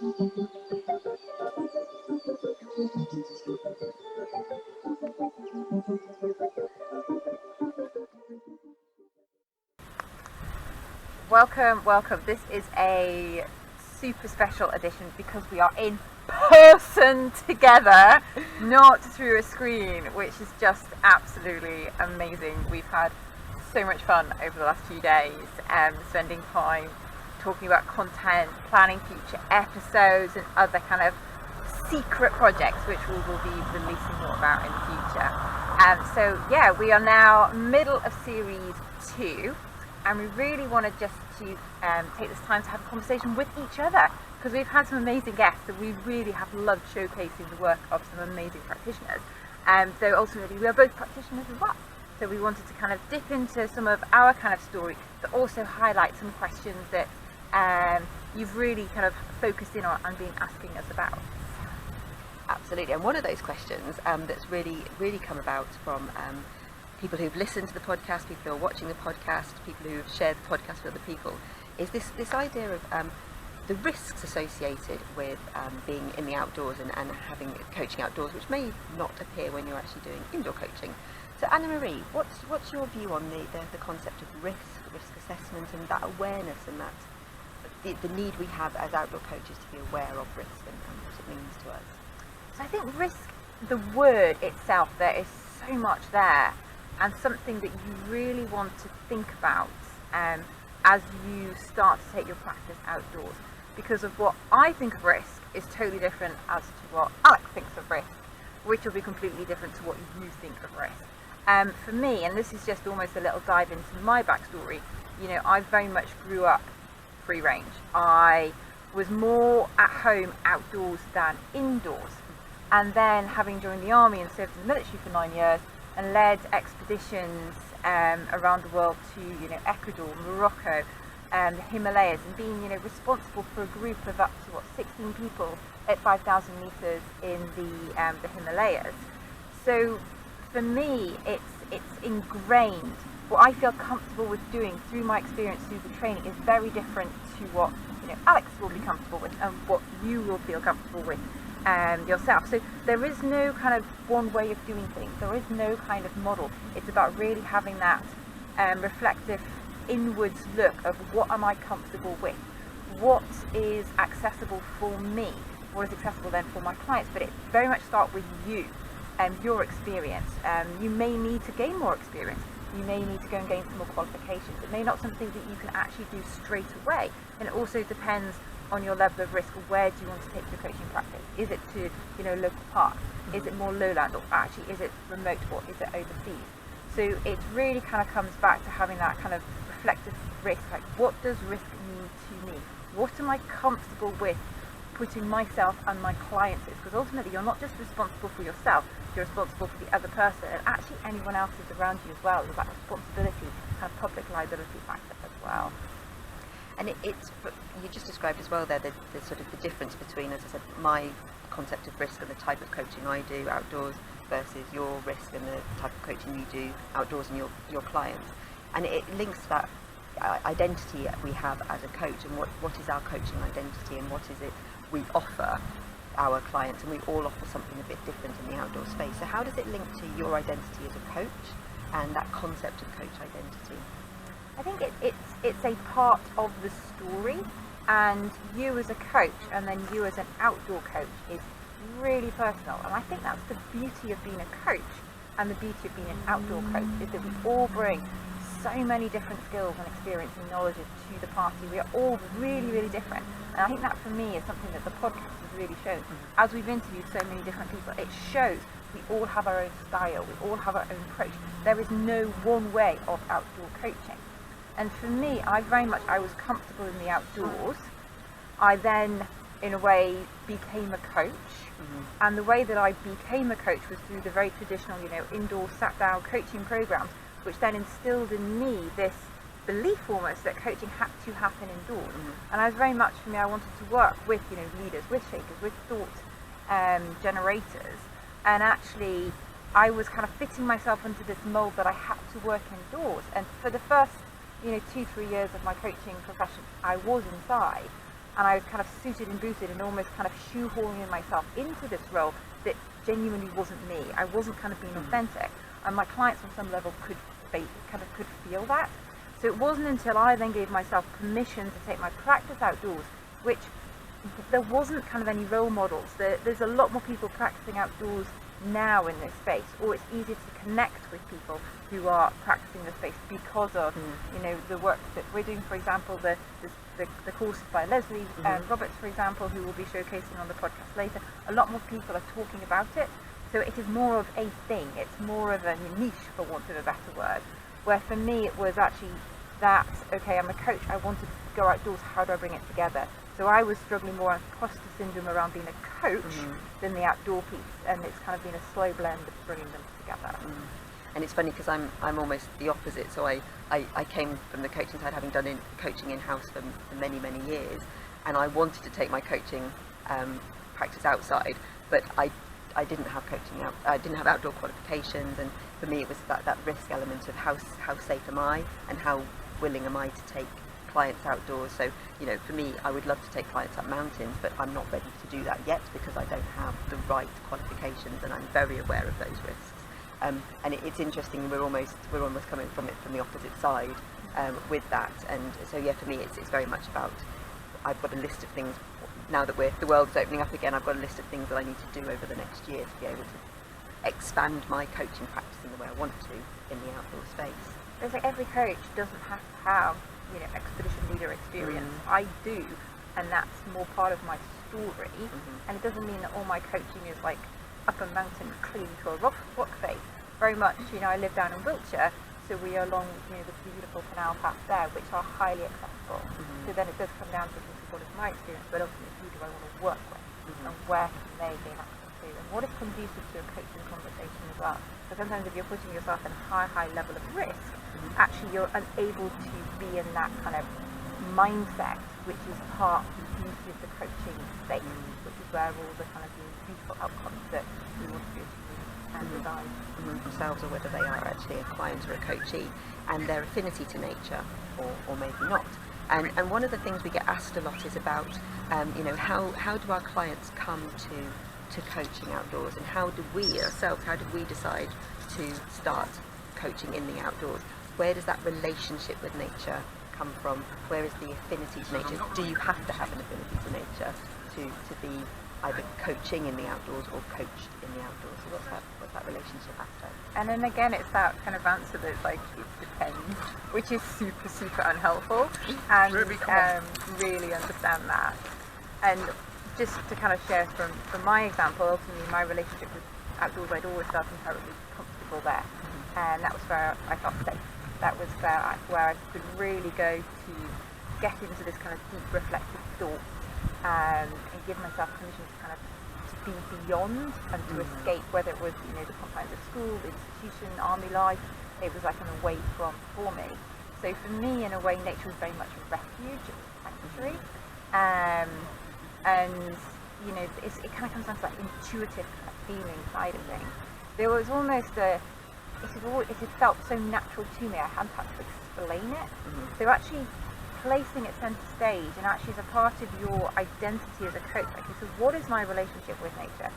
Welcome. This is a super special edition because we are in person together, not through a screen, which is just absolutely amazing. We've had so much fun over the last few days, spending time talking about content, planning future episodes and other kind of secret projects which we will be releasing more about in the future. So yeah, we are now middle of series 2. And we really wanted just to take this time to have a conversation with each other, because we've had some amazing guests and we really have loved showcasing the work of some amazing practitioners. So ultimately we are both practitioners as well. So we wanted to kind of dip into some of our kind of story, but also highlight some questions that you've really kind of focused in on and been asking us about. Absolutely, and one of those questions that's really come about from people who've listened to the podcast, people who are watching the podcast, people who have shared the podcast with other people, is this idea of the risks associated with being in the outdoors and having coaching outdoors, which may not appear when you're actually doing indoor coaching. So Anna Marie, what's your view on the concept of risk assessment, and that awareness, and that the need we have as outdoor coaches to be aware of risk and what it means to us? So I think risk, the word itself, there is so much there, and something that you really want to think about as you start to take your practice outdoors. Because of what I think of risk is totally different as to what Alex thinks of risk, which will be completely different to what you think of risk. For me, and this is just almost a little dive into my backstory, you know, I very much grew up free range. I was more at home outdoors than indoors. And then, having joined the army and served in the military for 9 years, and led expeditions around the world to, you know, Ecuador, Morocco, the Himalayas, and being, you know, responsible for a group of up to 16 people at 5,000 meters in the Himalayas. So for me, it's ingrained. What I feel comfortable with doing through my experience through the training is very different to what, you know, Alex will be comfortable with and what you will feel comfortable with yourself. So there is no kind of one way of doing things. There is no kind of model. It's about really having that reflective inwards look of what am I comfortable with, what is accessible for me, what is accessible then for my clients. But it very much starts with you and your experience. You may need to gain more experience. You may need to go and gain some more qualifications. It may not be something that you can actually do straight away, and it also depends on your level of risk. Where do you want to take your coaching practice? Is it to, you know, local park? Is it more lowland, or actually is it remote, or is it overseas? So it really kind of comes back to having that kind of reflective risk, like what does risk mean to me? What am I comfortable with putting myself and my clients in? Because ultimately you're not just responsible for yourself, you're responsible for the other person, and actually anyone else is around you as well. There's that responsibility, kind of public liability factor as well. And it's you just described as well there the sort of the difference between, as I said, my concept of risk and the type of coaching I do outdoors versus your risk and the type of coaching you do outdoors and your clients. And it links to that identity that we have as a coach, and what is our coaching identity, and what is it we offer our clients, and we all offer something a bit different in the outdoor space. So how does it link to your identity as a coach and that concept of coach identity? I think it's a part of the story, and you as a coach and then you as an outdoor coach is really personal. And I think that's the beauty of being a coach and the beauty of being an outdoor coach, is that we all bring so many different skills and experience and knowledge to the party. We are all really, really different. And I think that for me is something that the podcast has really shown. As we've interviewed so many different people, it shows we all have our own style, we all have our own approach. There is no one way of outdoor coaching. And for me, I was comfortable in the outdoors. I then, in a way, became a coach. And the way that I became a coach was through the very traditional, you know, indoor sat-down coaching programs, which then instilled in me this belief almost that coaching had to happen indoors. And I was very much, for me, I wanted to work with, you know, leaders, with shakers, with thought generators. And actually, I was kind of fitting myself into this mold that I had to work indoors. And for the first, you know, 2-3 years of my coaching profession, I was inside. and I was kind of suited and booted and almost kind of shoehorning myself into this role that genuinely wasn't me. I wasn't kind of being authentic, and my clients on some level could feel that. So it wasn't until I then gave myself permission to take my practice outdoors, which there wasn't kind of any role models. There's a lot more people practicing outdoors now in this space, or it's easier to connect with people who are practicing the space because of the work that we're doing. For example, the courses by Leslie Roberts, for example, who will be showcasing on the podcast later. A lot more people are talking about it, so it is more of a thing. It's more of a niche, for want of a better word. Where for me it was actually that, okay, I'm a coach, I wanted to go outdoors, how do I bring it together? So I was struggling more on imposter syndrome around being a coach than the outdoor piece, and it's kind of been a slow blend of bringing them together. And it's funny because I'm almost the opposite. So I came from the coaching side, having done coaching in-house for many years, and I wanted to take my coaching practice outside, but I didn't have I didn't have outdoor qualifications, and for me it was that risk element of how safe am I and how willing am I to take clients outdoors. So for me, I would love to take clients up mountains, but I'm not ready to do that yet because I don't have the right qualifications, and I'm very aware of those risks. And it's interesting, we're almost coming from it from the opposite side with that. And so for me it's very much about, I've got a list of things now that the world's opening up again. I've got a list of things that I need to do over the next year to be able to expand my coaching practice in the way I want to in the outdoor space. It's like every coach doesn't have to have expedition leader experience. I do, and that's more part of my story. And it doesn't mean that all my coaching is like up a mountain clean to a rock face. Very much, I live down in Wiltshire, so we are along the beautiful canal path there, which are highly accessible. So then it does come down to what is my experience, but ultimately who do I want to work with, and where can they gain access to, and what is conducive to a coaching conversation as well. So sometimes if you're putting yourself in a high level of risk, actually you're unable to be in that kind of mindset, which is part of the beauty of the coaching space, which is where all the kind of beautiful outcomes that we want to achieve and design themselves, or whether they are actually a client or a coachee, and their affinity to nature, or maybe not. And one of the things we get asked a lot is about how do our clients come to coaching outdoors, and how do we decide to start coaching in the outdoors? Where does that relationship with nature come from? Where is the affinity to nature? Do you have to have an affinity to nature to be either coaching in the outdoors or coached in the outdoors? So what's that relationship aspect? And then again, it's that kind of answer that's like, it depends, which is super unhelpful, and really understand that. And just to kind of share from my example, ultimately my relationship with outdoors, I'd always felt incredibly comfortable there, and that was where I felt safe. That was where I could really go to get into this kind of deep reflective thought, and give myself permission to kind of be beyond and to escape, whether it was the confines of school, the institution, army life. It was like an away from for me. So for me, in a way, nature was very much a refuge, it was a sanctuary, and it kind of comes down to that intuitive kind of feeling side of things. There was almost it had felt so natural to me, I hadn't had to explain it. So actually placing it centre stage, and actually as a part of your identity as a coach, okay, so what is my relationship with nature?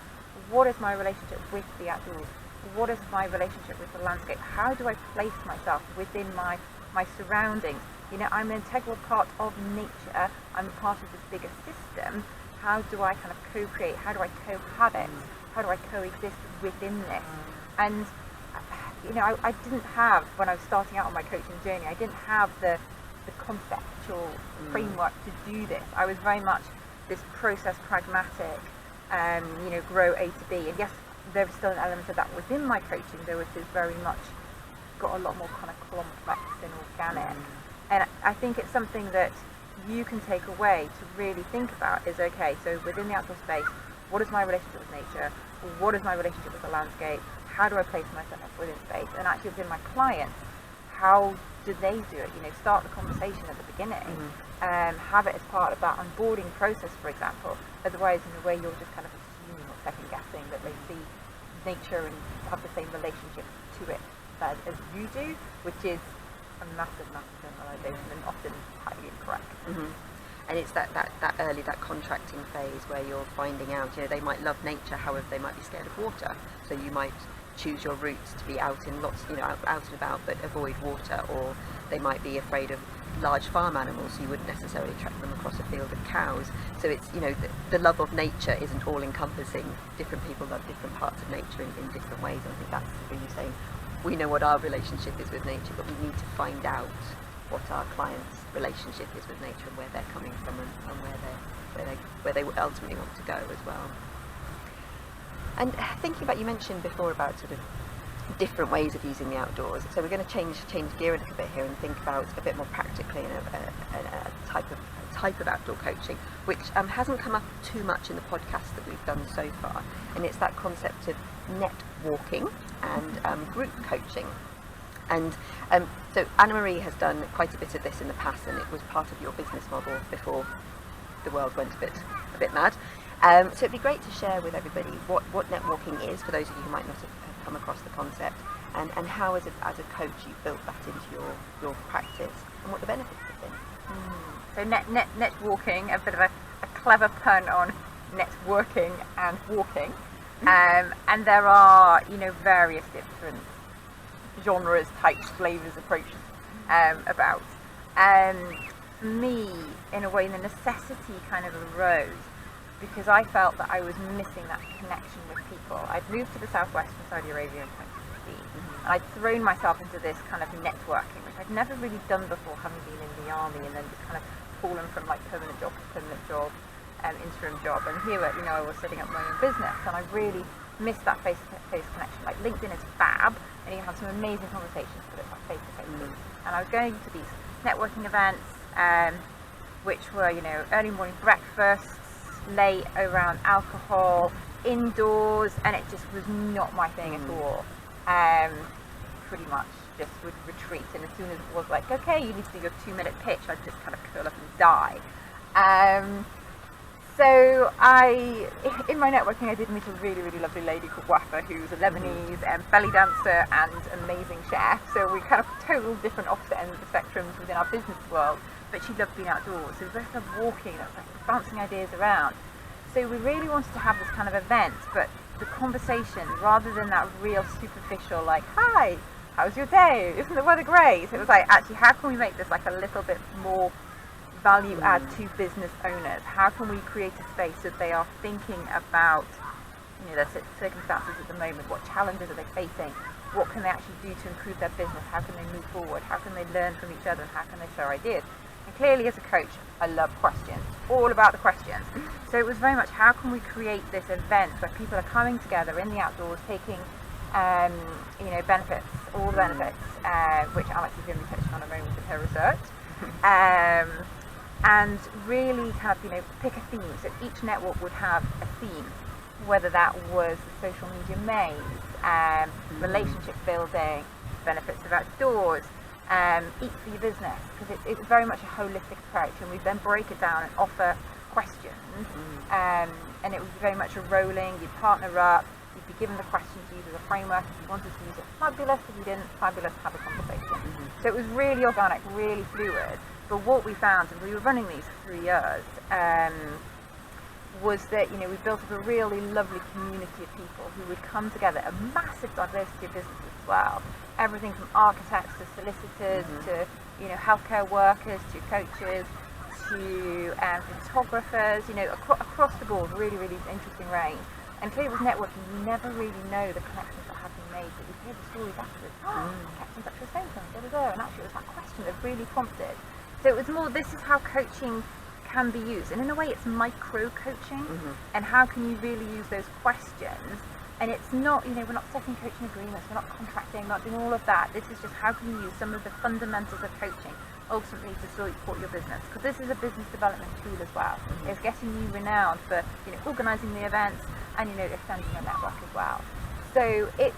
What is my relationship with the outdoors? What is my relationship with the landscape? How do I place myself within my surroundings? I'm an integral part of nature, I'm a part of this bigger system. How do I kind of co-create? How do I cohabit? How do I coexist within this? And I didn't have, when I was starting out on my coaching journey, I didn't have the conceptual framework to do this. I was very much this process pragmatic, grow A to B. And yes, there was still an element of that within my coaching, though it is very much got a lot more kind of complex and organic. And I think it's something that you can take away to really think about is, okay, so within the outdoor space, what is my relationship with nature? What is my relationship with the landscape? How do I place myself within space? And actually within my clients, how do they do it? Start the conversation at the beginning, have it as part of that onboarding process, for example. Otherwise, in a way, you're just kind of assuming or second guessing that they see nature and have the same relationship to it as you do, which is a massive generalization and often highly incorrect. And it's that early, that contracting phase where you're finding out, they might love nature, however they might be scared of water. So you might choose your routes to be out in lots, out and about, but avoid water, or they might be afraid of large farm animals, so you wouldn't necessarily track them across a field of cows. So it's, the love of nature isn't all encompassing. Different people love different parts of nature in different ways, and I think that's where you say, we know what our relationship is with nature, but we need to find out what our clients' relationship is with nature and where they're coming from, and where they ultimately want to go as well. And thinking about, you mentioned before about sort of different ways of using the outdoors, so we're going to change gear a little bit here and think about a bit more practically a type of outdoor coaching, which hasn't come up too much in the podcast that we've done so far, and it's that concept of networking and group coaching. And so Anna-Marie has done quite a bit of this in the past, and it was part of your business model before the world went a bit mad. So it'd be great to share with everybody what networking is, for those of you who might not have come across the concept, and how as a coach you built that into your practice, and what the benefits have been. So networking, a bit of a clever pun on networking and walking, and there are various different genres, types, flavours, approaches about. For me, in a way, the necessity kind of arose because I felt that I was missing that connection with people. I'd moved to the southwest from Saudi Arabia in 2015, and I'd thrown myself into this kind of networking, which I'd never really done before, having been in the army and then just kind of fallen from like permanent job to permanent job, interim job. And here, I was setting up my own business, and I really missed that face-to-face connection. Like LinkedIn is fab, and you can have some amazing conversations, but it's like face-to-face. And I was going to these networking events, which were, early morning breakfasts, late around alcohol, indoors, and it just was not my thing at all. Pretty much just would retreat, and as soon as it was like, okay, you need to do your 2-minute pitch, I'd just kind of curl up and die. So in my networking, I did meet a really, really lovely lady called Wafa, who's a Lebanese belly dancer and amazing chef. So we kind of total different opposite ends of the spectrums within our business world, but she loved being outdoors. So we both loved walking, like bouncing ideas around. So we really wanted to have this kind of event, but the conversation, rather than that real superficial, like, hi, how's your day? Isn't the weather great? So it was like, actually, how can we make this like a little bit more value add to business owners? How can we create a space that they are thinking about, their circumstances at the moment? What challenges are they facing? What can they actually do to improve their business? How can they move forward? How can they learn from each other? And how can they share ideas? And clearly, as a coach, I love questions. All about the questions. So it was very much, how can we create this event where people are coming together in the outdoors, taking benefits, all the benefits, which Alex is going to be touching on in a moment with her research. And really kind of, pick a theme. So each network would have a theme, whether that was the social media maze, relationship building, benefits of outdoors, eat for your business, because it was very much a holistic approach, and we'd then break it down and offer questions, and it was very much a rolling, you'd partner up, you'd be given the questions to use as a framework. If you wanted to use it, fabulous. If you didn't, fabulous, have a conversation. So it was really organic, really fluid. But what we found, and we were running these for 3 years, was that we built up a really lovely community of people who would come together, a massive diversity of businesses as well, everything from architects to solicitors to healthcare workers to coaches to photographers, across the board, really, really interesting range. And clearly with networking, you never really know the connections that have been made, but you hear the stories afterwards. I kept in touch with so-and-so, and actually it was that question that really prompted. So it was more, this is how coaching can be used, and in a way it's micro-coaching, and how can you really use those questions. And it's not, we're not setting coaching agreements, we're not contracting, not doing all of that. This is just how can you use some of the fundamentals of coaching ultimately to support your business, because this is a business development tool as well. It's getting you renowned for organising the events and extending your network as well. So it's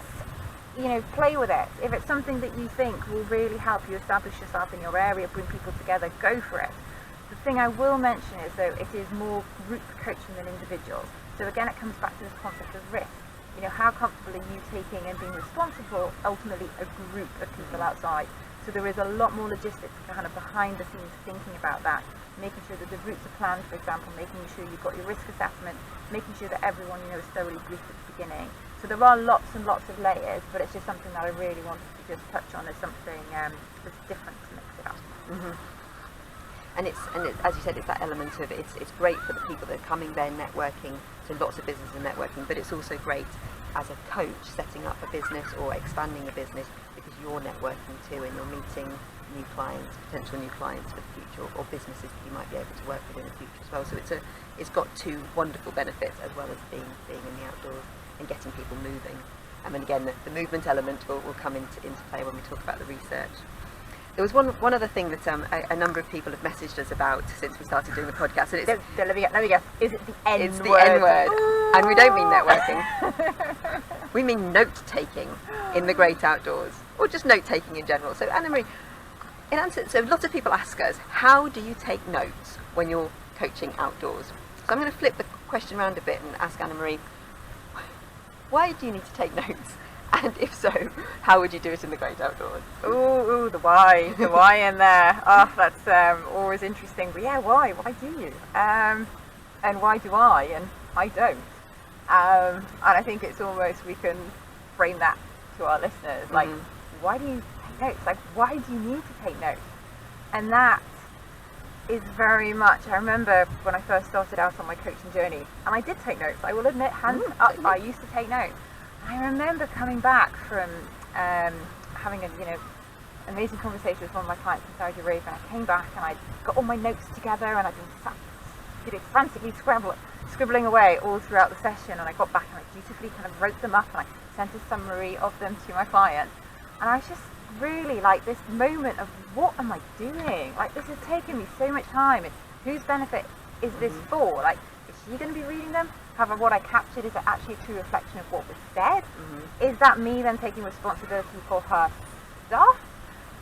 play with it. If it's something that you think will really help you establish yourself in your area, bring people together, go for it. The thing I will mention is, though, it is more group coaching than individuals. So again, it comes back to this concept of risk. How comfortable are you taking and being responsible, ultimately, a group of people outside? So there is a lot more logistics kind of behind the scenes thinking about that, making sure that the routes are planned, for example, making sure you've got your risk assessment, making sure that everyone, you know, is thoroughly briefed at the beginning. So there are lots and lots of layers, but it's just something that I really wanted to just touch on as something that's different to mix it up. And it's as you said, it's that element of it's great for the people that are coming there networking, so lots of business and networking, but it's also great as a coach setting up a business or expanding a business, because you're networking too and you're meeting new clients, potential new clients for the future, or businesses that you might be able to work with in the future as well. So it's got two wonderful benefits, as well as being in the outdoors and getting people moving. And again, the movement element will come into play when we talk about the research. There was one other thing that a number of people have messaged us about since we started doing the podcast. And it's, let me guess. Is it the N word? It's the N word. And we don't mean networking. We mean note-taking in the great outdoors, or just note-taking in general. So Anna Marie, in answer, so lots of people ask us, how do you take notes when you're coaching outdoors? So I'm going to flip the question around a bit and ask Anna Marie, why do you need to take notes? And if so, how would you do it in the great outdoors? Ooh, the why in there. Oh, that's always interesting. But yeah, why? Why do you? And why do I? And I don't. And I think it's almost, we can frame that to our listeners. Like, why do you take notes? Like, why do you need to take notes? And that is very much, I remember when I first started out on my coaching journey, and I did take notes. I will admit, hands up, I used to take notes. I remember coming back from having a amazing conversation with one of my clients in Saudi Arabia, and I came back and I got all my notes together, and I'd been frantically scribbling away all throughout the session, and I got back and I dutifully kind of wrote them up, and I sent a summary of them to my client. And I was just really like this moment of, what am I doing? Like, this has taken me so much time. It's, whose benefit is this for? Like, is she going to be reading them? However, what I captured, is it actually a true reflection of what was said? Is that me then taking responsibility for her stuff?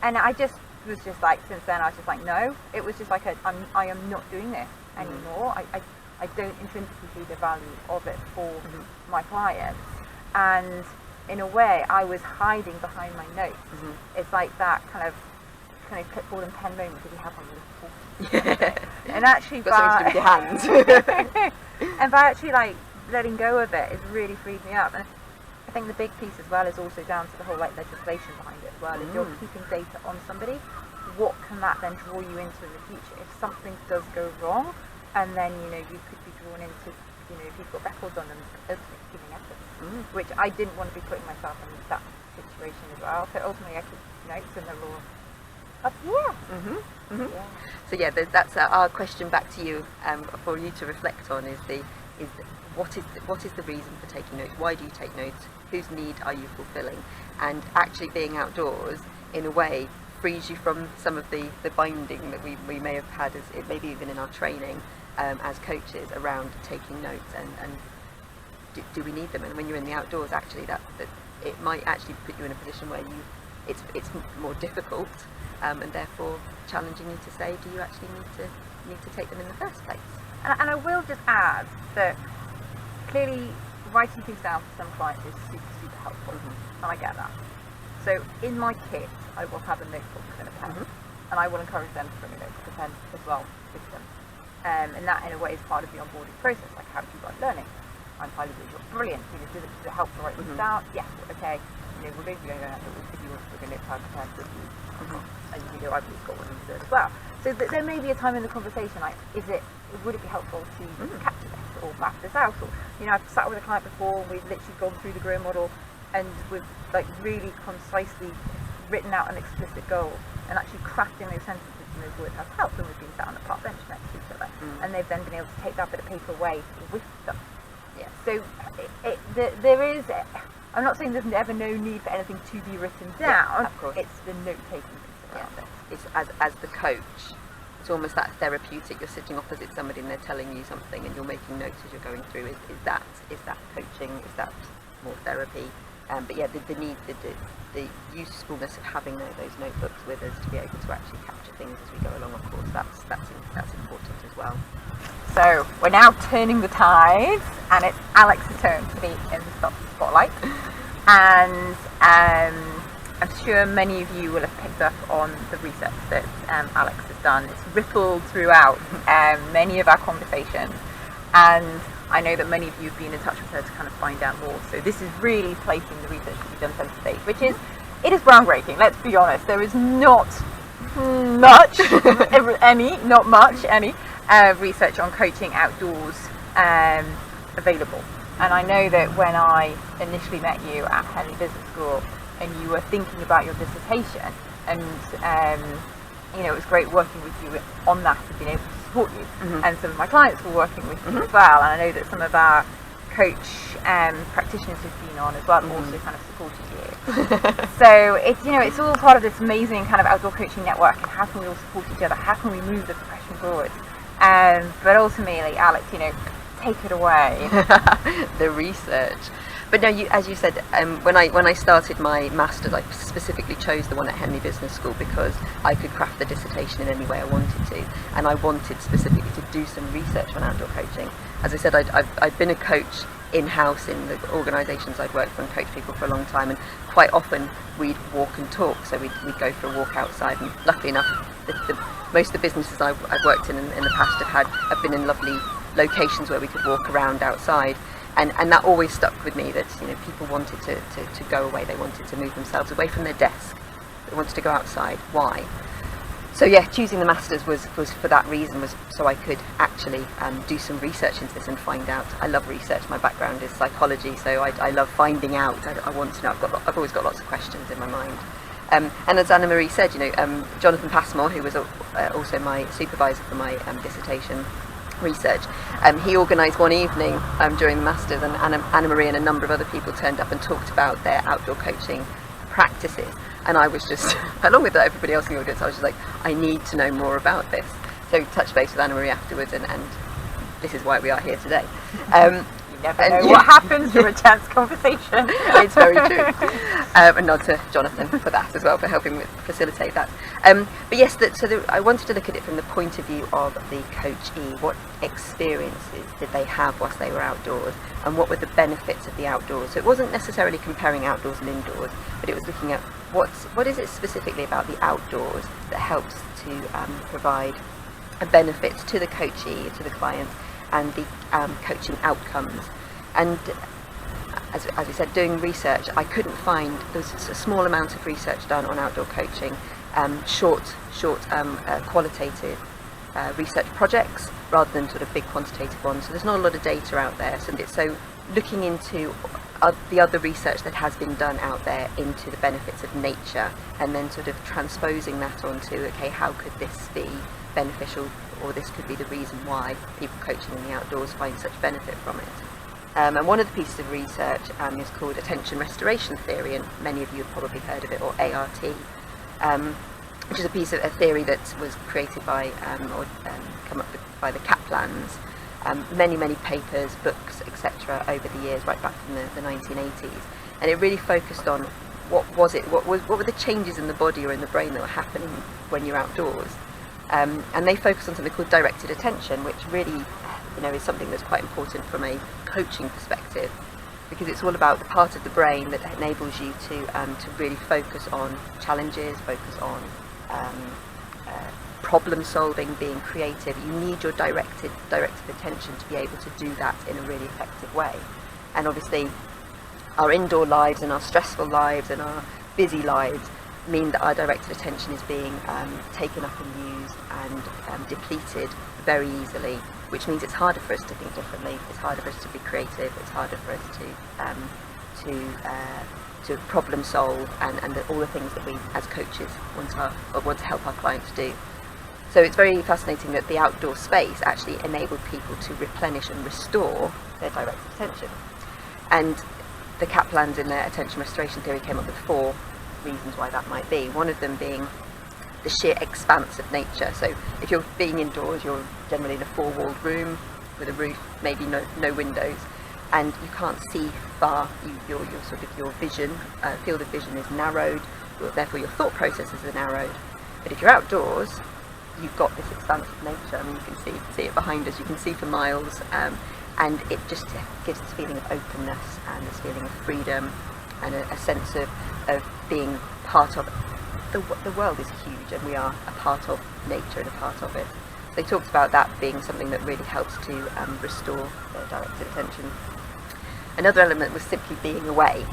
And I just was just like, since then I was just like, no. It was just like, I am not doing this anymore. I don't intrinsically see the value of it for my clients. And in a way, I was hiding behind my notes. It's like that kind of clipboard and pen moment that you have on your report. And actually, got something to do with your hands. And by actually like letting go of it, it's really freed me up. And I think the big piece as well is also down to the whole like legislation behind it as well. If you're keeping data on somebody, what can that then draw you into in the future? If something does go wrong, and then you could be drawn into, if you've got records on them, ultimately giving evidence, which I didn't want to be putting myself in that situation as well. So ultimately I took notes, and they're all up here. So yeah, that's our question back to you, for you to reflect on, is what is the reason for taking notes? Why do you take notes? Whose need are you fulfilling? And actually being outdoors, in a way, frees you from some of the binding that we may have had, maybe even in our training as coaches, around taking notes, and do we need them? And when you're in the outdoors, actually that it might actually put you in a position where it's more difficult, and therefore challenging you to say, do you actually need to take them in the first place? And I will just add that clearly writing things down for some clients is super, super helpful, and I get that. So in my kit, I will have a notebook and a pen, and I will encourage them to bring a notebook and pen as well with them. And that, in a way, is part of the onboarding process. Like, how do you like learning? I'm highly visual. Brilliant. Does it help to write things down? Yes. Okay. We're going to be going out if you want to bring a notepad and pen with you. And I've just got one of these as well. So there may be a time in the conversation, like, would it be helpful to capture this or map this out? Or, I've sat with a client before, and we've literally gone through the GROW model, and we've like really concisely written out an explicit goal, and actually crafting those sentences and those words has helped when we've been sat on a park bench next to each other, and they've then been able to take that bit of paper away with them. Yeah. So there is. I'm not saying there's ever no need for anything to be written down. Yeah, of course. It's the note-taking piece around it. It's as the coach, it's almost that therapeutic. You're sitting opposite somebody and they're telling you something, and you're making notes as you're going through. Is that coaching? Is that more therapy? But yeah, the need, the usefulness of having those notebooks with us to be able to actually capture things as we go along. Of course, that's important as well. So we're now turning the tides, and it's Alex's turn to be in the spotlight. And I'm sure many of you will have picked up on the research that Alex has done. It's rippled throughout many of our conversations, and I know that many of you have been in touch with her to kind of find out more. So this is really placing the research that you've done center stage, which is, it is groundbreaking, let's be honest. There is not much research on coaching outdoors available. And I know that when I initially met you at Henley Business School and you were thinking about your dissertation, and it was great working with you on that and being able to support you. And some of my clients were working with you as well, and I know that some of our coach practitioners who've been on as well also kind of supported you. So it's all part of this amazing kind of outdoor coaching network, and how can we all support each other, how can we move the profession forward. But ultimately, Alex, take it away. The research. But no, as you said, when I started my masters, I specifically chose the one at Henley Business School because I could craft the dissertation in any way I wanted to, and I wanted specifically to do some research on outdoor coaching. As I said, I've been a coach in-house in the organisations I'd worked for and coached people for a long time, and quite often we'd walk and talk, so we'd go for a walk outside, and luckily enough, most of the businesses I've worked in the past have been in lovely locations where we could walk around outside, and that always stuck with me, that people wanted to go away, they wanted to move themselves away from their desk, they wanted to go outside. Why? So yeah, choosing the masters was for that reason, was so I could actually do some research into this and find out. I love research, my background is psychology, so I love finding out. I want to know. I've always got lots of questions in my mind. And as Anna Marie said, Jonathan Passmore, who was also my supervisor for my dissertation research, he organised one evening during the masters, and Anna Marie and a number of other people turned up and talked about their outdoor coaching practices, and I was just, along with everybody else in the audience, I was just like, I need to know more about this. So touched base with Anna Marie afterwards, and this is why we are here today. You never know what happens through a chance conversation. It's very true. And nod to Jonathan for that as well, for helping facilitate that. But yes, I wanted to look at it from the point of view of the coachee. What experiences did they have whilst they were outdoors, and what were the benefits of the outdoors? So it wasn't necessarily comparing outdoors and indoors, but it was looking at what is it specifically about the outdoors that helps to provide a benefit to the coachee, to the client, and the coaching outcomes. And as we said, doing research, I couldn't find, there was a small amount of research done on outdoor coaching, short qualitative research projects rather than sort of big quantitative ones. So there's not a lot of data out there. So looking into the other research that has been done out there into the benefits of nature, and then sort of transposing that onto, okay, how could this be beneficial, or this could be the reason why people coaching in the outdoors find such benefit from it. And one of the pieces of research is called attention restoration theory, and many of you have probably heard of it, or ART, which is a theory that was created by come up with by the Kaplans. Many papers, books, etc. over the years, right back from the 1980s, and it really focused on what were the changes in the body or in the brain that were happening when you're outdoors. And they focus on something called directed attention, which really, is something that's quite important from a coaching perspective, because it's all about the part of the brain that enables you to really focus on challenges, focus on problem solving, being creative. You need your directed attention to be able to do that in a really effective way. And obviously, our indoor lives and our stressful lives and our busy lives mean that our directed attention is being taken up and used and depleted very easily, which means it's harder for us to think differently, it's harder for us to be creative, it's harder for us to problem solve and all the things that we as coaches want to help our clients do. So it's very fascinating that the outdoor space actually enabled people to replenish and restore their directed attention. And the Kaplans in their attention restoration theory came up with 4 reasons why that might be. One of them being the sheer expanse of nature. So if you're being indoors, you're generally in a 4-walled room with a roof, maybe no windows, and you can't see far. Your vision, field of vision is narrowed, therefore your thought processes are narrowed. But if you're outdoors, you've got this expansive nature. I mean, you can see it behind us, you can see for miles, and it just gives this feeling of openness and this feeling of freedom and a sense of being part of it. The world is huge, and we are a part of nature and a part of it. They talked about that being something that really helps to restore their directed attention. Another element was simply being away.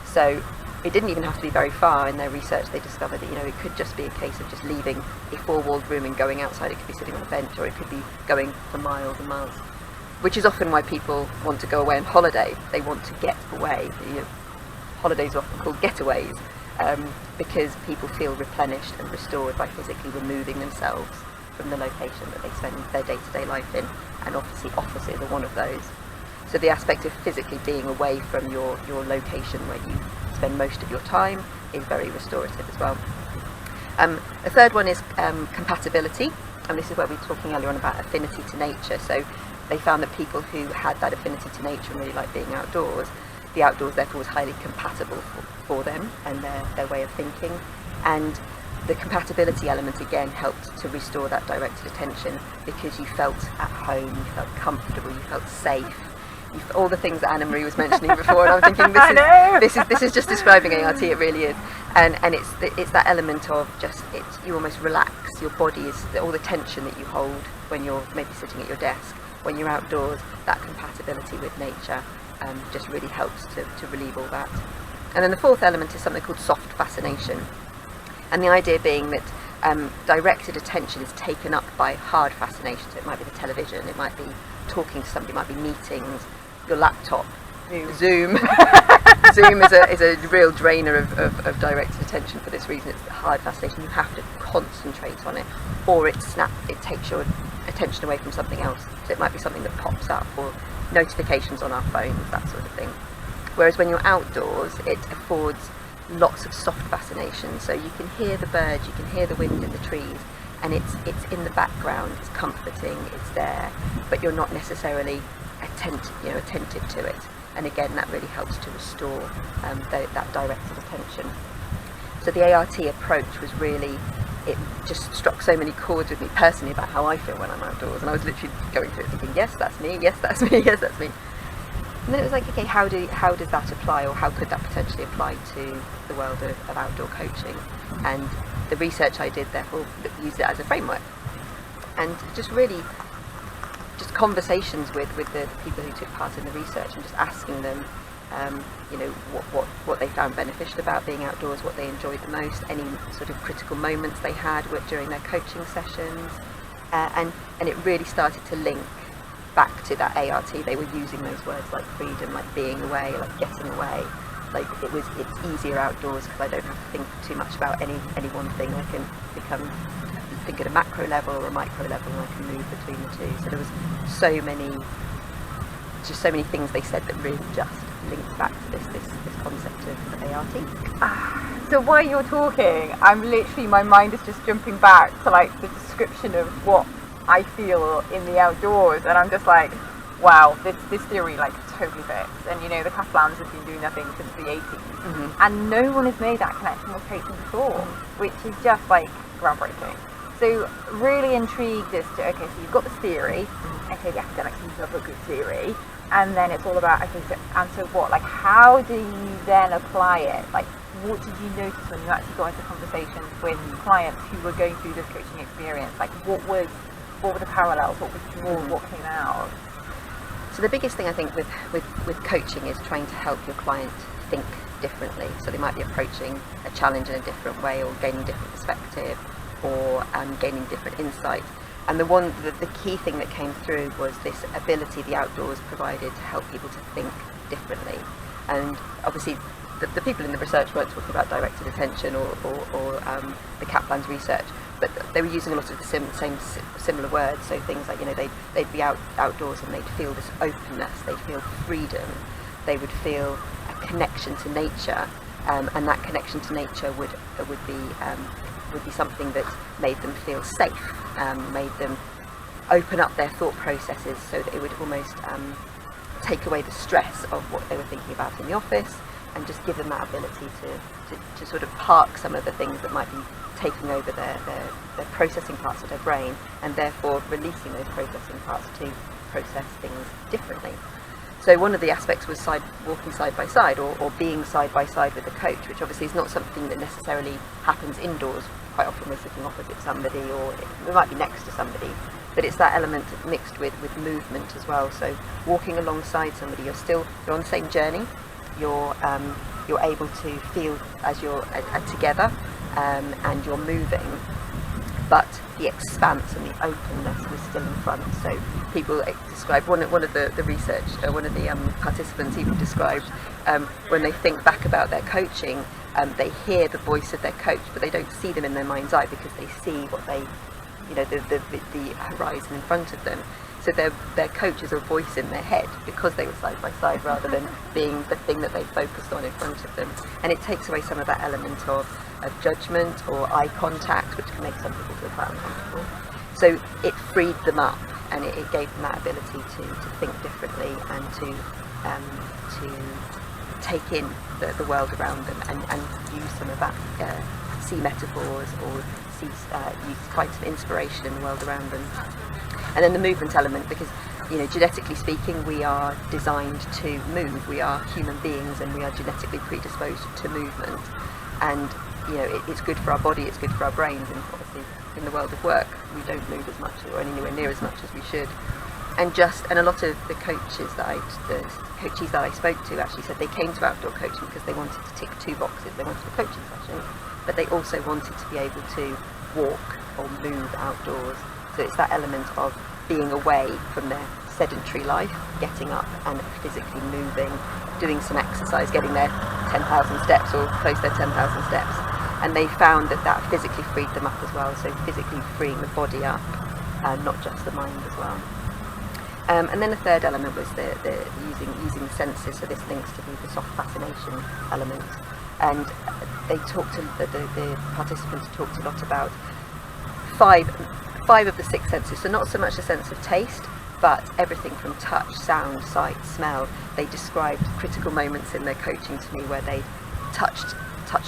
So it didn't even have to be very far. In their research, they discovered that it could just be a case of just leaving a four-walled room and going outside. It could be sitting on a bench, or it could be going for miles and miles, which is often why people want to go away on holiday. They want to get away. Holidays are often called getaways because people feel replenished and restored by physically removing themselves from the location that they spend their day-to-day life in, and obviously offices are one of those. So the aspect of physically being away from your location where you spend most of your time is very restorative as well. The third one is compatibility, and this is where we were talking earlier on about affinity to nature. So they found that people who had that affinity to nature and really liked being outdoors, the outdoors therefore was highly compatible for them and their way of thinking. And the compatibility element again helped to restore that directed attention, because you felt at home, you felt comfortable, you felt safe. All the things that Anna Marie was mentioning before, and I'm thinking this is just describing ART. It really is, and it's that element of just you almost relax. Your body is all the tension that you hold when you're maybe sitting at your desk. When you're outdoors, that compatibility with nature just really helps to relieve all that. And then the fourth element is something called soft fascination, and the idea being that directed attention is taken up by hard fascination. So it might be the television, it might be talking to somebody, it might be meetings, your laptop, Zoom. Zoom is a real drainer of directed attention for this reason. It's the hard fascination. You have to concentrate on it, or it takes your attention away from something else. So it might be something that pops up, or notifications on our phones, that sort of thing. Whereas when you're outdoors, it affords lots of soft fascination. So you can hear the birds, you can hear the wind in the trees, and it's in the background. It's comforting, it's there, but you're not necessarily attentive to it. And again, that really helps to restore that directed attention. So the ART approach was really, it just struck so many chords with me personally about how I feel when I'm outdoors, and I was literally going through it thinking, yes, that's me, yes, that's me, yes, that's me. And then it was like, okay, how does that apply, or how could that potentially apply to the world of outdoor coaching? And the research I did therefore used it as a framework, and just conversations with the people who took part in the research, and just asking them what they found beneficial about being outdoors, what they enjoyed the most, any sort of critical moments they had during their coaching sessions, and it really started to link back to that ART. They were using those words like freedom, like being away, like getting away. Like it's easier outdoors because I don't have to think too much about any one thing. I can think at a macro level or a micro level, and I can move between the two. So there was so many things they said that really just linked back to this concept of ART. So while you're talking, my mind is just jumping back to like the description of what I feel in the outdoors, and I'm just like, wow, this theory like totally fits. And the Catalans have been doing their thing since the 80s, and no one has made that connection with coaching before, which is just like groundbreaking. So really intrigued as to, okay, so you've got this theory, okay, the academics love a good theory, and then it's all about, okay, so what, like how do you then apply it? Like what did you notice when you actually got into conversations with clients who were going through this coaching experience? Like what were the parallels, what was drawn, what came out? So the biggest thing I think with coaching is trying to help your client think differently. So they might be approaching a challenge in a different way, or gaining different perspective, or gaining different insight. And the key thing that came through was this ability the outdoors provided to help people to think differently. And obviously the people in the research weren't talking about directed attention or the Kaplan's research, but they were using a lot of the same similar words. So things like, they'd be outdoors and they'd feel this openness, they'd feel freedom, they would feel a connection to nature, and that connection to nature would be something that made them feel safe, made them open up their thought processes, so that it would almost take away the stress of what they were thinking about in the office, and just give them that ability to sort of park some of the things that might be taking over their processing parts of their brain, and therefore releasing those processing parts to process things differently. So one of the aspects was walking side by side, or being side by side with the coach, which obviously is not something that necessarily happens indoors. Quite often we're sitting opposite somebody, or we might be next to somebody, but it's that element mixed with movement as well. So walking alongside somebody, you're on the same journey. You're able to feel as you're together, and you're moving, but the expanse and the openness was still in front. So people describe, one of the research, one of the participants even described, when they think back about their coaching, they hear the voice of their coach, but they don't see them in their mind's eye, because they see what they, the horizon in front of them. So their coach is a voice in their head, because they were side by side, rather than being the thing that they focused on in front of them. And it takes away some of that element of judgment or eye contact, which can make some people feel quite uncomfortable. So it freed them up, and it gave them that ability to think differently, and to take in the world around them, and use some of that, see metaphors, or find some inspiration in the world around them. And then the movement element, because genetically speaking, we are designed to move. We are human beings, and we are genetically predisposed to movement. And it's good for our body, it's good for our brains, and obviously in the world of work we don't move as much, or anywhere near as much as we should. And a lot of the coaches that I spoke to actually said they came to outdoor coaching because they wanted to tick two boxes. They wanted a coaching session, but they also wanted to be able to walk or move outdoors. So it's that element of being away from their sedentary life, getting up and physically moving, doing some exercise, getting their 10,000 steps, or close to their 10,000 steps. And they found that physically freed them up as well, so physically freeing the body up, and not just the mind as well. And then the third element was the using the senses. So this links to the soft fascination element. And they talked to the participants talked a lot about five of the six senses. So not so much a sense of taste, but everything from touch, sound, sight, smell. They described critical moments in their coaching to me where they touched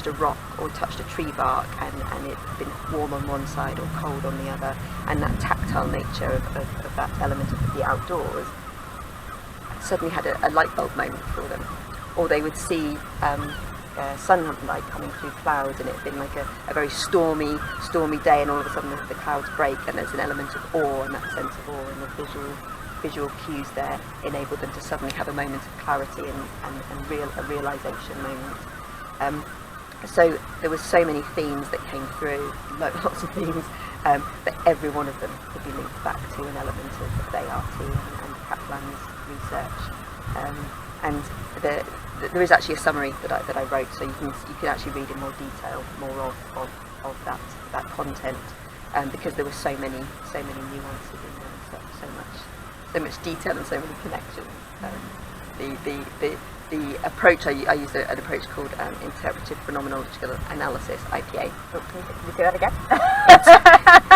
a rock or touched a tree bark, and it had been warm on one side or cold on the other, and that tactile nature of that element of the outdoors suddenly had a light bulb moment for them. Or they would see sunlight coming through clouds, and it had been like a very stormy day, and all of a sudden the clouds break, and there's an element of awe, and that sense of awe, and the visual cues there enabled them to suddenly have a moment of clarity and a realization moment. So there were so many themes that came through, lots of themes, but every one of them could be linked back to an element of ART and Kaplan's research. And there is actually a summary that I wrote, so you can actually read in more detail more of that content, because there were so many nuances in there, so much detail and so many connections. The approach, I used an approach called interpretive phenomenological analysis, IPA. Oh, can you say that again?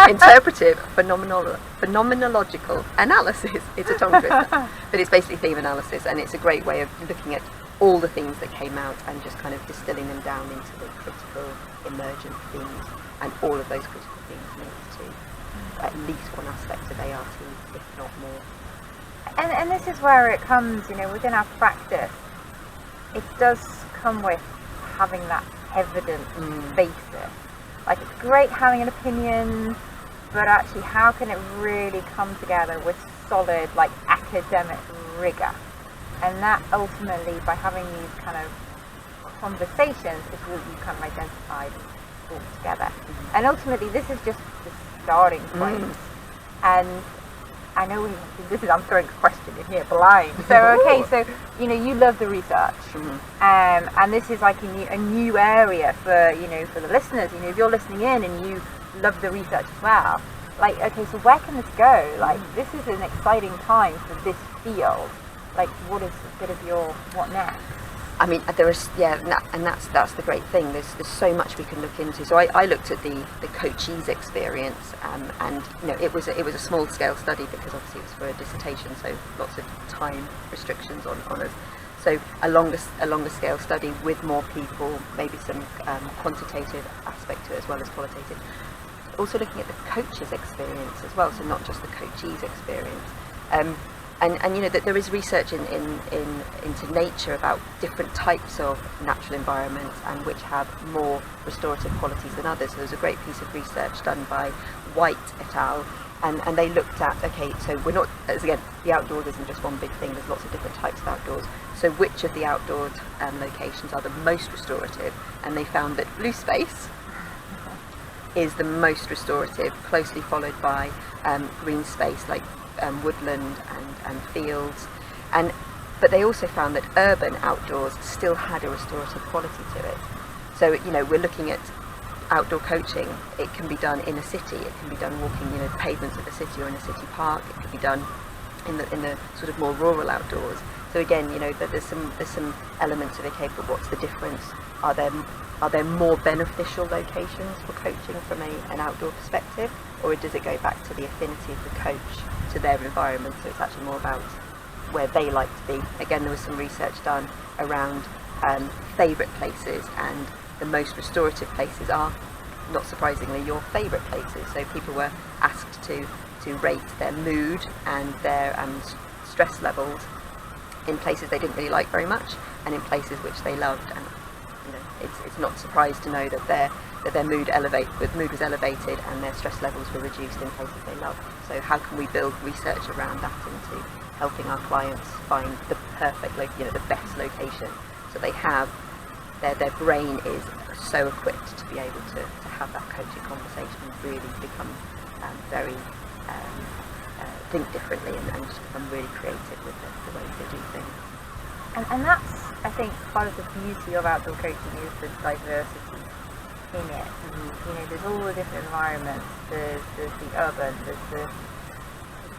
Interpretive phenomenological analysis. It's a tongue twister, but it's basically theme analysis, and it's a great way of looking at all the themes that came out and just kind of distilling them down into the critical emergent themes, and all of those critical themes linked to at least one aspect of ART, if not more. And this is where it comes, within our practice, it does come with having that evidence basis. Like, it's great having an opinion, but actually how can it really come together with solid, like, academic rigor? And that ultimately, by having these kind of conversations, is what you kind of identified and brought together. And ultimately, this is just the starting point. And I know I'm throwing a question in here blind. So okay, so you love the research, and this is like a new area for for the listeners. If you're listening in and you love the research as well, like, okay, so where can this go? Like, this is an exciting time for this field. Like, what is a bit of your what next? I mean, there is, and that's the great thing. There's so much we can look into. So I looked at the coachee's experience, and it was a small scale study, because obviously it was for a dissertation, so lots of time restrictions on us. So a longer scale study with more people, maybe some quantitative aspect to it as well as qualitative. Also looking at the coach's experience as well, so not just the coachee's experience. And you know that there is research into nature about different types of natural environments and which have more restorative qualities than others. So there's a great piece of research done by White et al. And they looked at, okay, so we're not, as again, the outdoors isn't just one big thing, there's lots of different types of outdoors. So which of the outdoor locations are the most restorative? And they found that bluespace is the most restorative, closely followed by green space like woodland and fields. But they also found that urban outdoors still had a restorative quality to it. So, you know, we're looking at outdoor coaching. It can be done in a city, it can be done walking, you know, the pavements of a city or in a city park, it can be done in the sort of more rural outdoors. So again, you know, that there's some elements of, okay, but what's the difference? Are there more beneficial locations for coaching from an outdoor perspective, or does it go back to the affinity of the coach to their environment? So it's actually more about where they like to be. Again, there was some research done around favourite places, and the most restorative places are, not surprisingly, your favourite places. So people were asked to rate their mood and their stress levels in places they didn't really like very much, and in places which they loved. And you know, it's not surprised to know that their mood was elevated and their stress levels were reduced in places they loved. So how can we build research around that into helping our clients find the perfect, the best location, so they have their brain is so equipped to be able to have that coaching conversation and really become very think differently and just become really creative with the ways they do things. And that's, I think, part of the beauty of outdoor coaching is the diversity in it. You know, there's all the different environments. There's the urban, there's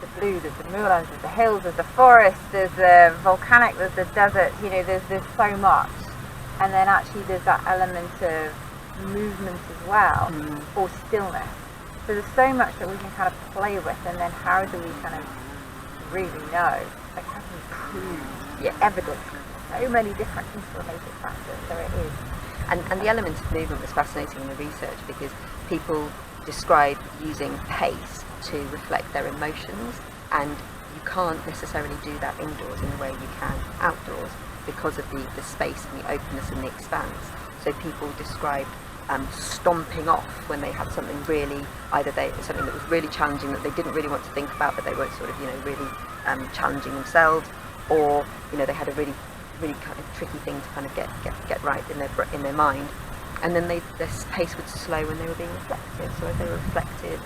the blue, there's the moorlands, there's the hills, there's the forest, there's the volcanic, there's the desert. You know, there's so much. And then actually there's that element of movement as well, or stillness. So there's so much that we can kind of play with, and then how do we kind of really know? Like, how can we prove evidence? So many different informative factors, so it is. And the element of movement was fascinating in the research, because people describe using pace to reflect their emotions, and you can't necessarily do that indoors in the way you can outdoors because of the space and the openness and the expanse. So people described stomping off when they had something really, something that was really challenging that they didn't really want to think about, but they were sort of, really challenging themselves, or, they had a really kind of tricky thing to kind of get right in their mind, and then their pace would slow when they were being reflective. So as they were reflective,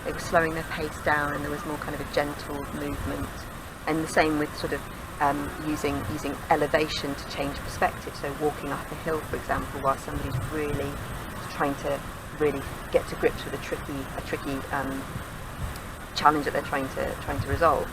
they were slowing their pace down, and there was more kind of a gentle movement. And the same with sort of using elevation to change perspective. So walking up a hill, for example, while somebody's really trying to really get to grips with a tricky challenge that they're trying to resolve.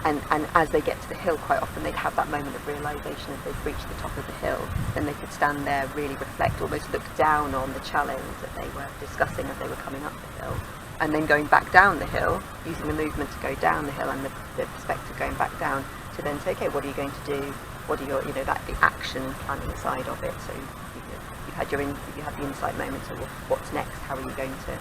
And as they get to the hill, quite often they'd have that moment of realisation as they've reached the top of the hill. Then they could stand there, really reflect, almost look down on the challenge that they were discussing as they were coming up the hill. And then going back down the hill, using the movement to go down the hill and the perspective going back down, to then say, okay, what are you going to do? What are your, the action planning side of it? So you had the insight moment. So what's next? How are you going to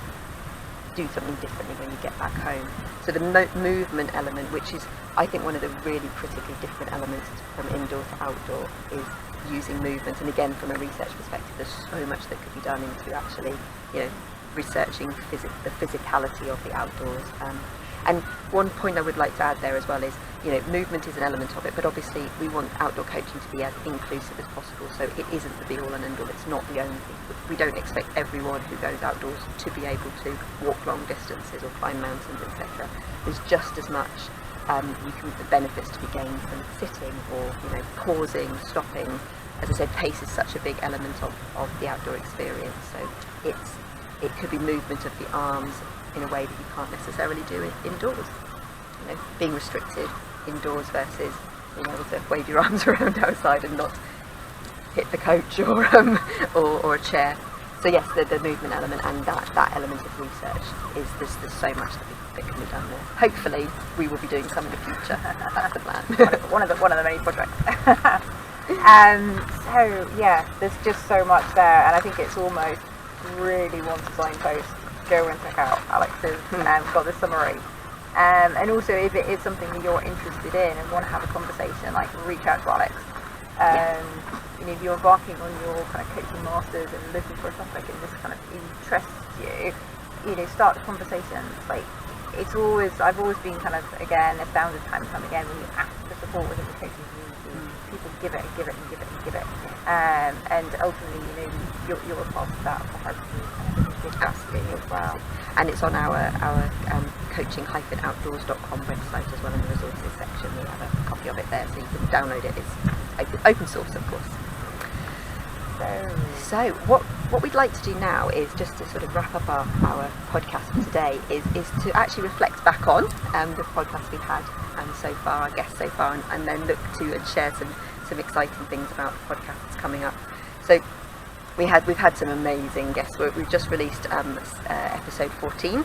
do something differently when you get back home? So the movement element, which is, I think, one of the really critically different elements from indoor to outdoor, is using movement. And again, from a research perspective, there's so much that could be done into actually, researching the physicality of the outdoors. And one point I would like to add there as well is, movement is an element of it, but obviously we want outdoor coaching to be as inclusive as possible. So it isn't the be-all and end-all. It's not the only thing. We don't expect everyone who goes outdoors to be able to walk long distances or climb mountains, etc. There's just as much the benefits to be gained from sitting or pausing, stopping. As I said, pace is such a big element of the outdoor experience. So it could be movement of the arms in a way that you can't necessarily do it indoors. Being restricted indoors versus being able to wave your arms around outside and not hit the coach or a chair. So yes, the movement element and that element of research is there's so much that can be done there. Hopefully we will be doing some in the future. That's the plan. one of the many projects. So yeah, there's just so much there, and I think it's almost really want to signpost, go and check out Alex's got the summary, And also, if it is something that you're interested in and want to have a conversation, like reach out to Alex. You know, if you're embarking on your kind of coaching masters and looking for a topic and this kind of interests you, you know, start the conversations. Like, it's always, I've always been kind of, again, astounded time and time again when you ask for support within the coaching community, people give it and give it and give it and give it. And ultimately, you know, you're a part of that for Absolutely as well. And it's on our coaching-outdoors.com website as well, in the resources section. We have a copy of it there, so you can download it. It's open source, of course. So what we'd like to do now is just to sort of wrap up our podcast for today is to actually reflect back on the podcast we've had so far, our guests so far, and then look to and share some exciting things about the podcast that's coming up. So we've had some amazing guests. We've just released episode 14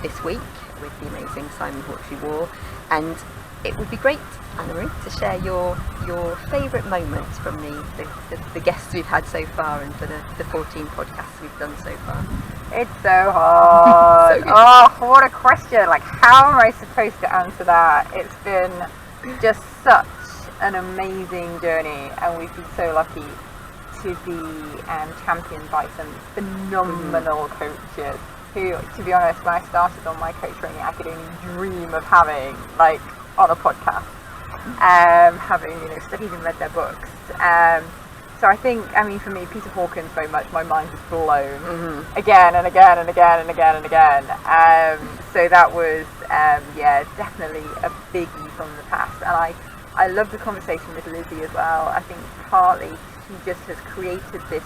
this week with the amazing Simon Hawtrey-Waugh, and it would be great, Anna-Marie, to share your favourite moments from the guests we've had so far and for the 14 podcasts we've done so far. It's so hard. So oh, what a question. Like, how am I supposed to answer that? It's been just such an amazing journey, and we've been so lucky to be championed by some phenomenal coaches who, to be honest, when I started on my coach training, I could only dream of having, like, on a podcast, having, you know, studied and read their books. So I think, I mean, for me, Peter Hawkins, very much my mind was blown again and again and again and again and again. So that was, definitely a biggie from the past. And I love the conversation with Lizzie as well. I think partly she just has created this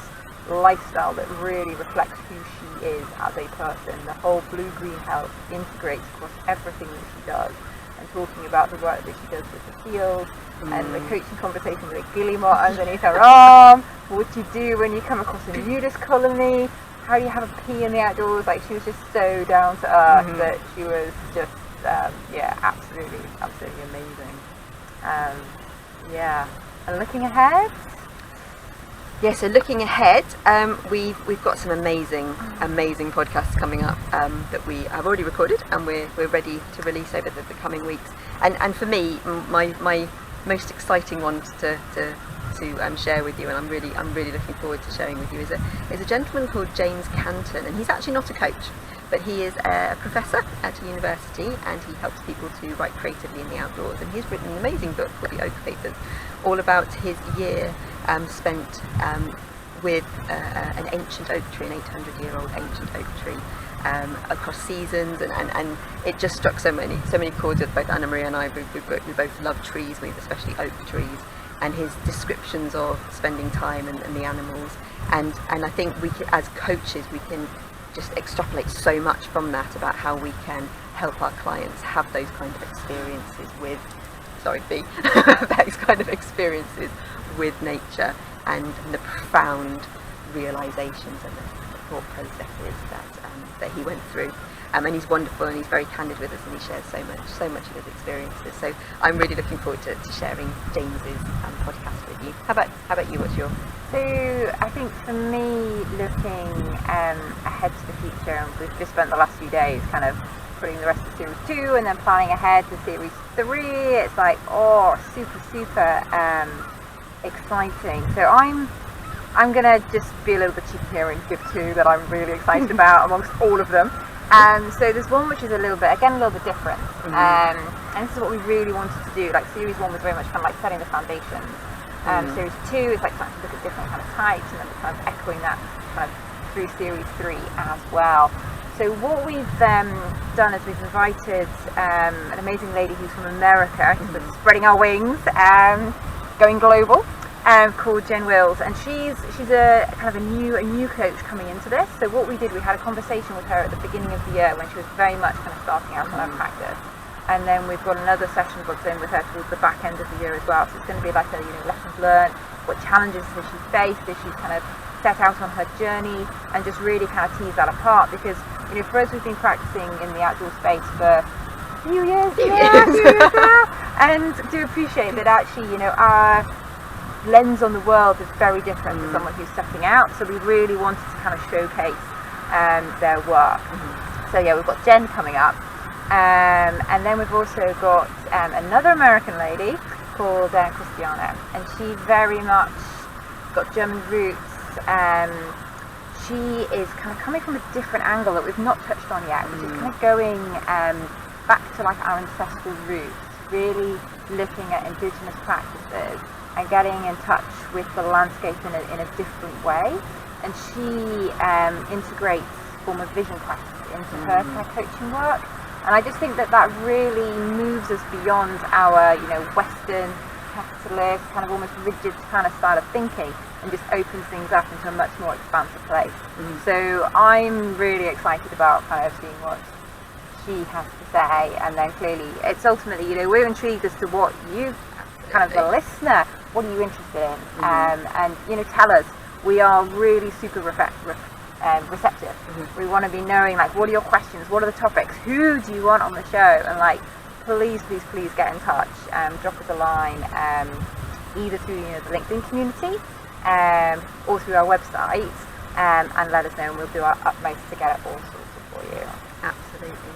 lifestyle that really reflects who she is as a person. The whole blue-green health integrates across everything that she does. And talking about the work that she does with the field and the coaching conversation with a guillemot underneath her arm, what you do when you come across a nudist colony, how you have a pee in the outdoors. Like, she was just so down to earth that she was just absolutely amazing. And looking ahead, so looking ahead, we've got some amazing podcasts coming up that we have already recorded, and we're ready to release over the coming weeks. And for me, my most exciting ones to share with you, and I'm really looking forward to sharing with you, is a gentleman called James Canton, and he's actually not a coach, but he is a professor at a university, and he helps people to write creatively in the outdoors. And he's written an amazing book called The Oak Papers, all about his year spent with an ancient oak tree, an 800-year-old ancient oak tree, across seasons, and it just struck so many chords with both Anna-Marie and I. We both love trees, especially oak trees, and his descriptions of spending time and the animals, and I think we can, as coaches, we can just extrapolate so much from that about how we can help our clients have those kind of experiences with those kind of experiences with nature, and the profound realizations and the thought processes that he went through. And he's wonderful, and he's very candid with us, and he shares so much of his experiences. So I'm really looking forward to sharing James's podcast with you. How about you? What's your? So I think for me, looking ahead to the future, and we've just spent the last few days kind of putting the rest of series 2 and then planning ahead to series 3. It's like, super exciting. So I'm gonna just be a little bit cheeky here and give 2 that I'm really excited about amongst all of them. So there's one which is a little bit different, and this is what we really wanted to do. Like, series 1 was very much kind of like setting the foundations. Series 2 is like starting to look at different kind of types, and then we're kind of echoing that kind of through series 3 as well. So what we've done is we've invited an amazing lady who's from America, who's spreading our wings, going global, called Jen Wills, and she's a kind of a new coach coming into this. So what we did, we had a conversation with her at the beginning of the year when she was very much kind of starting out on her practice, and then we've got another session booked in with her towards the back end of the year as well. So it's going to be like a lessons learned, what challenges has she faced as she's kind of set out on her journey, and just really kind of tease that apart, because for us, we've been practicing in the outdoor space for a few years now, and do appreciate that actually our lens on the world is very different to someone who's setting out. So we really wanted to kind of showcase their work. So we've got Jen coming up, And then we've also got another American lady called Christiana, and she very much got German roots. She is kind of coming from a different angle that we've not touched on yet, which is kind of going back to like our ancestral roots, really looking at indigenous practices and getting in touch with the landscape in a different way. And she integrates form of vision practice into her coaching work. And I just think that really moves us beyond our, Western capitalist, kind of almost rigid kind of style of thinking, and just opens things up into a much more expansive place. So I'm really excited about kind of seeing what she has to say, and then clearly it's ultimately, we're intrigued as to what you, kind of the listener, what are you interested in? And, tell us. We are really super receptive. We want to be knowing, like, what are your questions? What are the topics? Who do you want on the show? And, like, please get in touch. Drop us a line, either through the LinkedIn community or through our website, and let us know, and we'll do our utmost to get it all sorted for you. Absolutely.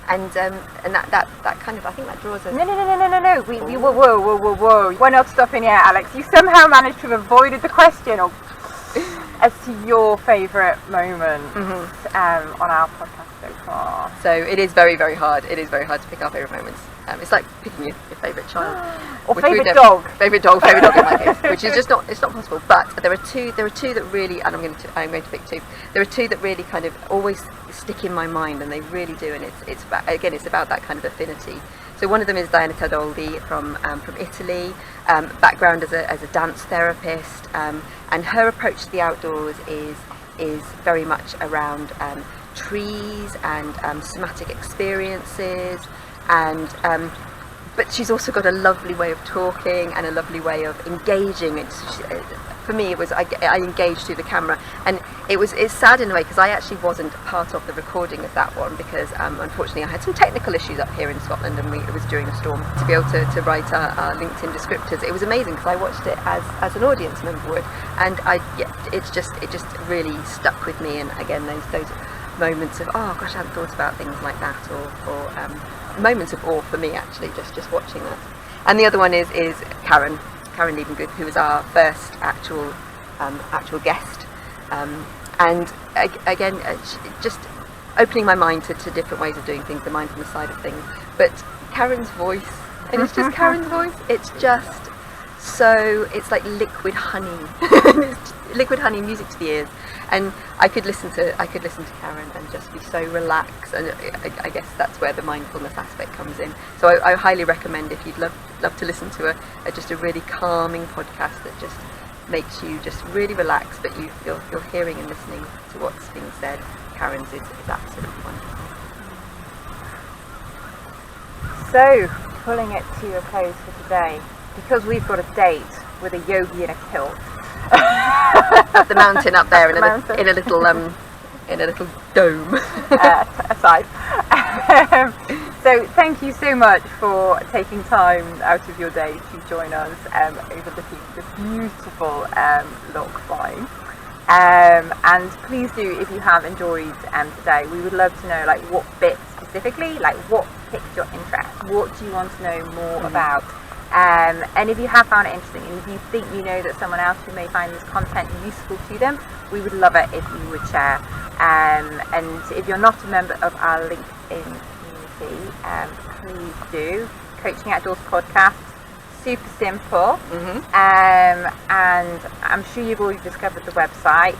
And that kind of, I think that draws us... No. Whoa. We're not stopping yet, Alex. You somehow managed to have avoided the question as to your favourite moment on our podcast so far. So it is very, very hard. It is very hard to pick our favourite moments. It's like picking your favourite child. Or favourite dog. Favourite dog in my case, which is just not possible. But there are two that really, and I'm going to pick two. There are two that really kind of always stick in my mind, and they really do. And it's about that kind of affinity. So one of them is Diana Tadoldi from Italy, background as a dance therapist, and her approach to the outdoors is very much around trees and somatic experiences, and but she's also got a lovely way of talking and a lovely way of engaging. For me, it was I engaged through the camera, and it's sad in a way because I actually wasn't part of the recording of that one because unfortunately I had some technical issues up here in Scotland, and it was during a storm. To be able to write our LinkedIn descriptors, it was amazing because I watched it as an audience member would, and it just really stuck with me. And again, those moments of, oh gosh, I hadn't thought about things like that, or moments of awe for me actually, just watching that. And the other one is Karen Liebengood, who was our first actual guest, and again just opening my mind to different ways of doing things, the mindfulness side of things. But Karen's voice, and it's just Karen's voice, it's like liquid honey. Liquid honey, music to the ears, and I could listen to Karen and just be so relaxed, and I guess that's where the mindfulness aspect comes in. So I highly recommend, if you'd love to listen to a really calming podcast that just makes you just really relax, but you're hearing and listening to what's being said. Karen's is absolutely wonderful. So, pulling it to a close for today, because we've got a date with a yogi in a kilt. At the mountain up there in a little dome aside. So thank you so much for taking time out of your day to join us overlooking this beautiful Loch Fyne. And please do, if you have enjoyed today, we would love to know, like, what bit specifically, like what piqued your interest, what do you want to know more about. And if you have found it interesting, and if you think that someone else who may find this content useful to them, we would love it if you would share. And if you're not a member of our LinkedIn community, please do. Coaching Outdoors podcast, super simple. And I'm sure you've already discovered the website,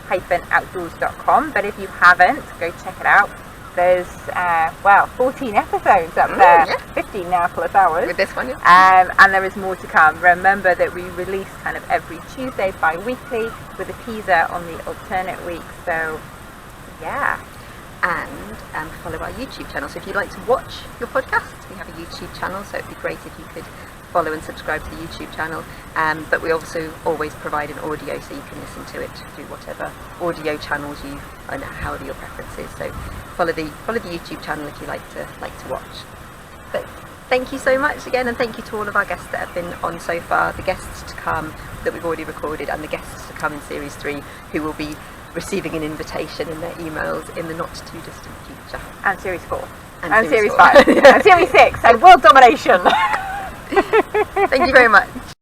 coaching-outdoors.com, but if you haven't, go check it out. There's 14 episodes up there, yeah. 15 now plus ours. With this one, yeah. And there is more to come. Remember that we release kind of every Tuesday bi-weekly with a teaser on the alternate week. So, yeah. And follow our YouTube channel. So if you'd like to watch your podcasts, we have a YouTube channel, so it'd be great if you could follow and subscribe to the YouTube channel. But we also always provide an audio, so you can listen to it through whatever audio channels and however your preference is. So follow the YouTube channel if you like to watch. But thank you so much again, and thank you to all of our guests that have been on so far, the guests to come that we've already recorded, and the guests to come in Series 3 who will be receiving an invitation in their emails in the not too distant future. And Series 4. And Series 5. And Series 6. And world domination. Thank you very much.